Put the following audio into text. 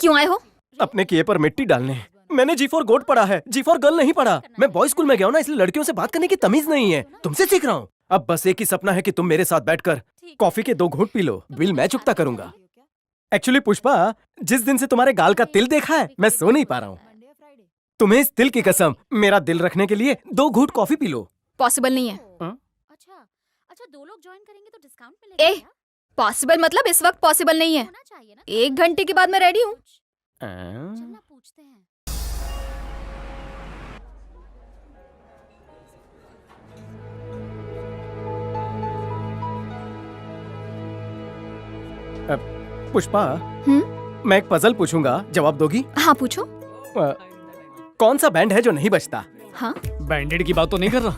क्यों आए हो? अपने किए पर मिट्टी डालने। मैंने जी फॉर गोट पढ़ा है, जी फॉर गर्ल नहीं पढ़ा। मैं बॉय स्कूल में गया हूँ ना, इसलिए लड़कियों से बात करने की तमीज नहीं है। तुमसे सीख रहा हूँ। अब बस एक ही सपना है कि तुम मेरे साथ बैठकर कॉफी के 2 घूंट पी लो। बिल मैं चुकता करूंगा। एक्चुअली पुष्पा, जिस दिन से तुम्हारे गाल का तिल देखा है, मैं सो नहीं पा रहा हूँ। तुम्हें इस तिल की कसम, मेरा दिल रखने के लिए 2 घूंट कॉफी पी लो। पॉसिबल नहीं है। अच्छा 2 लोग ज्वाइन करेंगे तो डिस्काउंट मिलेगा ए, पॉसिबल मतलब इस वक्त पॉसिबल नहीं है। होना चाहिए ना। 1 घंटे के बाद मैं रेडी हूँ। चलना पूछते हैं। पुष्पा, हम्म? मैं एक पजल पूछूंगा, जवाब दोगी? हाँ पूछो। कौन सा बैंड है जो नहीं बजता? हाँ बैंडेड की बात तो नहीं कर रहा।